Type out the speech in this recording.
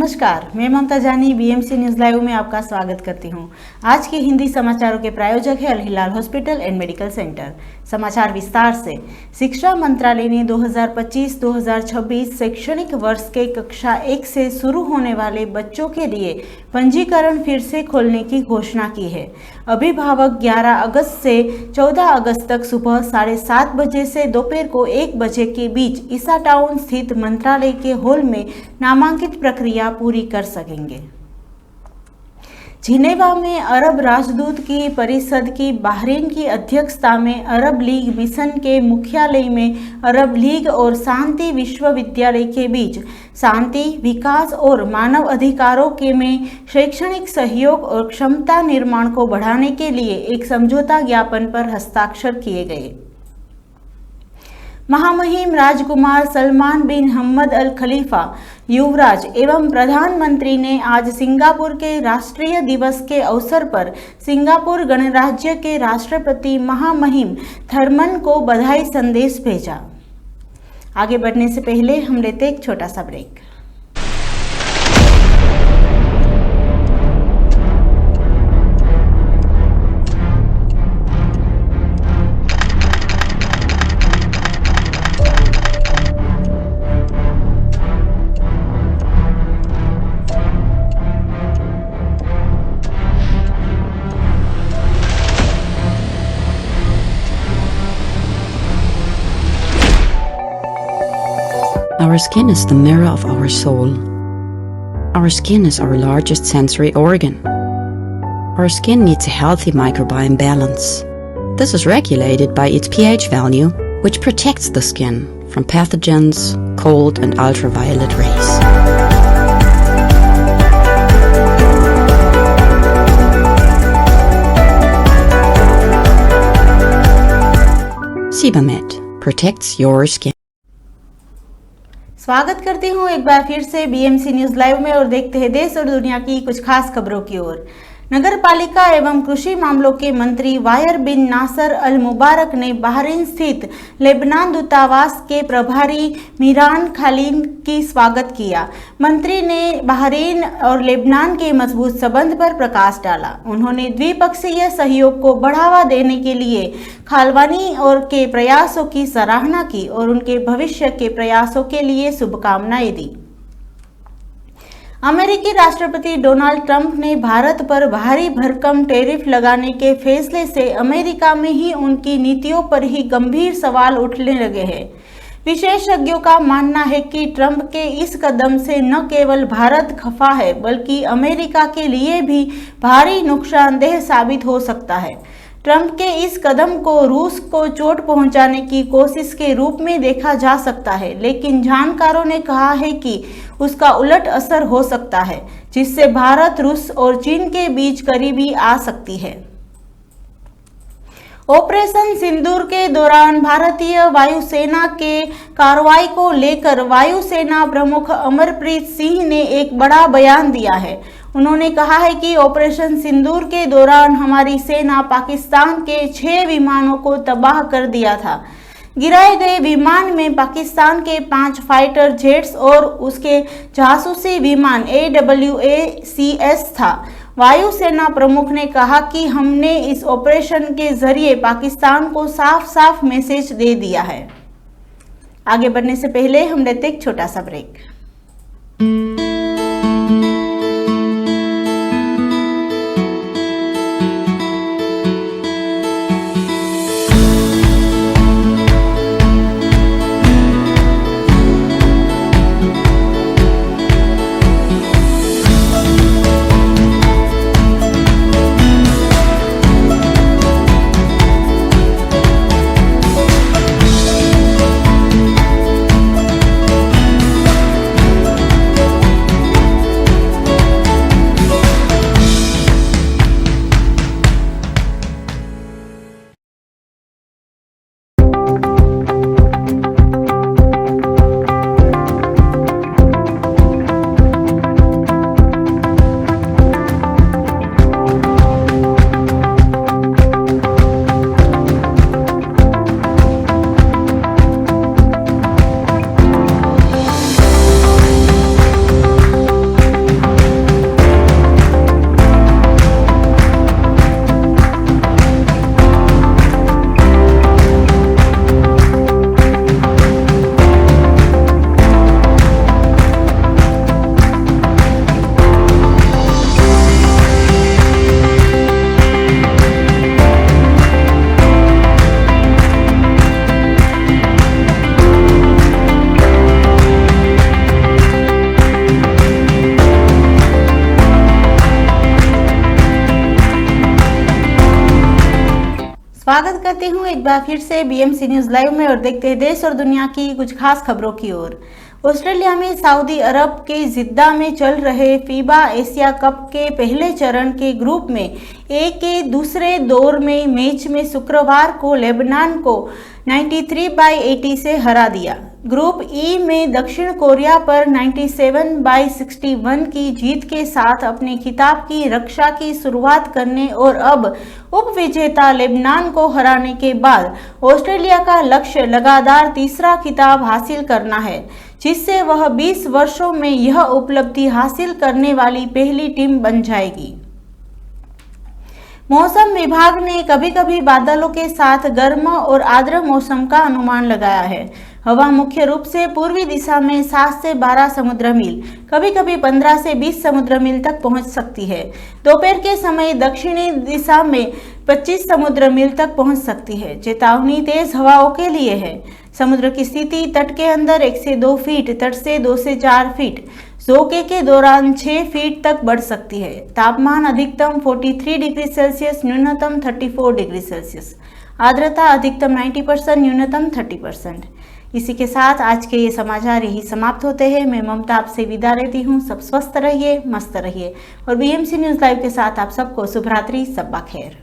नमस्कार, मैं ममता जानी बीएमसी न्यूज लाइव में आपका स्वागत करती हूं। आज के हिंदी समाचारों के प्रायोजक है अल हिलाल हॉस्पिटल एंड मेडिकल सेंटर। समाचार विस्तार से। शिक्षा मंत्रालय ने 2025-2026 शैक्षणिक वर्ष के कक्षा 1 से शुरू होने वाले बच्चों के लिए पंजीकरण फिर से खोलने की घोषणा की है। अभिभावक 11 अगस्त से 14 अगस्त तक सुबह 7:30 बजे से दोपहर को 1 बजे के बीच ईसा टाउन स्थित मंत्रालय के हॉल में नामांकित प्रक्रिया पूरी कर सकेंगे। जिनेवा में अरब राजदूत की परिषद की बहरीन की अध्यक्षता में अरब लीग मिशन के मुख्यालय में अरब लीग और शांति विश्वविद्यालय के बीच शांति, विकास और मानव अधिकारों के में शैक्षणिक सहयोग और क्षमता निर्माण को बढ़ाने के लिए एक समझौता ज्ञापन पर हस्ताक्षर किए गए। महामहिम राजकुमार सलमान बिन हमद अल खलीफा युवराज एवं प्रधानमंत्री ने आज सिंगापुर के राष्ट्रीय दिवस के अवसर पर सिंगापुर गणराज्य के राष्ट्रपति महामहिम थर्मन को बधाई संदेश भेजा। आगे बढ़ने से पहले हम लेते एक छोटा सा break. Our skin is the mirror of our soul. Our skin is our largest sensory organ. Our skin needs a healthy microbiome balance. This is regulated by its pH value, which protects the skin from pathogens, cold and ultraviolet rays. Sebamed protects your skin. स्वागत करती हूँ एक बार फिर से BMC news live में और देखते हैं देश और दुनिया की कुछ खास खबरों की ओर। नगर पालिका एवं कृषि मामलों के मंत्री वायर बिन नासर अल मुबारक ने बहरीन स्थित लेबनान दूतावास के प्रभारी मीरान खालिन की स्वागत किया। मंत्री ने बहरीन और लेबनान के मजबूत संबंध पर प्रकाश डाला। उन्होंने द्विपक्षीय सहयोग को बढ़ावा देने के लिए खालवानी और के प्रयासों की सराहना की और उनके भविष्य के प्रयासों के लिए शुभकामनाएं दी। अमेरिकी राष्ट्रपति डोनाल्ड ट्रंप ने भारत पर भारी भरकम टैरिफ लगाने के फैसले से अमेरिका में ही उनकी नीतियों पर ही गंभीर सवाल उठने लगे हैं। विशेषज्ञों का मानना है कि ट्रंप के इस कदम से न केवल भारत खफा है बल्कि अमेरिका के लिए भी भारी नुकसानदेह साबित हो सकता है। ट्रंप के इस कदम को रूस को चोट पहुंचाने की कोशिश के रूप में देखा जा सकता है, लेकिन जानकारों ने कहा है कि उसका उलट असर हो सकता है, जिससे भारत, रूस और चीन के बीच करीबी आ सकती है। ऑपरेशन सिंदूर के दौरान भारतीय वायुसेना के कार्रवाई को लेकर वायुसेना प्रमुख अमरप्रीत सिंह ने एक बड़ा बयान दिया है। उन्होंने कहा है कि ऑपरेशन सिंदूर के दौरान हमारी सेना पाकिस्तान के 6 विमानों को तबाह कर दिया था। गिराए गए विमान में पाकिस्तान के 5 फाइटर जेट्स और उसके जासूसी विमान AWACS था। वायुसेना प्रमुख ने कहा कि हमने इस ऑपरेशन के जरिए पाकिस्तान को साफ साफ मैसेज दे दिया है। आगे बढ़ने से पहले हम लेते एक छोटा सा ब्रेक। स्वागत करती हूं एक बार फिर से बीएमसी न्यूज लाइव में और देखते हैं देश और दुनिया की कुछ खास खबरों की ओर। ऑस्ट्रेलिया में सऊदी अरब के जिद्दा में चल रहे फीबा एशिया कप के पहले चरण के ग्रुप में ए के दूसरे दौर में मैच में शुक्रवार को लेबनान को 93/80 से हरा दिया। ग्रुप ई में दक्षिण कोरिया पर 97/61 की जीत के साथ अपने खिताब की रक्षा की शुरुआत करने और अब उपविजेता लेबनान को हराने के बाद ऑस्ट्रेलिया का लक्ष्य लगातार तीसरा खिताब हासिल करना है, जिससे वह 20 वर्षों में यह उपलब्धि हासिल करने वाली पहली टीम बन जाएगी। मौसम विभाग ने कभी कभी बादलों के साथ गर्म और आर्द्र मौसम का अनुमान लगाया है। हवा मुख्य रूप से पूर्वी दिशा में 7 से 12 समुद्र मील, कभी कभी 15 से 20 समुद्र मील तक पहुंच सकती है। दोपहर के समय दक्षिणी दिशा में 25 समुद्र मील तक पहुंच सकती है। चेतावनी तेज हवाओं के लिए है। समुद्र की स्थिति तट के अंदर 1 से 2 फीट, तट से 2 से 4 फीट, झोंके के दौरान 6 फीट तक बढ़ सकती है। तापमान अधिकतम 43 डिग्री सेल्सियस, न्यूनतम 34 डिग्री सेल्सियस। आर्द्रता अधिकतम 90%, न्यूनतम 30%। इसी के साथ आज के ये समाचार यही समाप्त होते हैं। मैं ममता आपसे विदा लेती हूँ। सब स्वस्थ रहिए, मस्त रहिए और बीएमसी न्यूज लाइव के साथ आप सबको शुभ रात्रि, शब्बा खैर।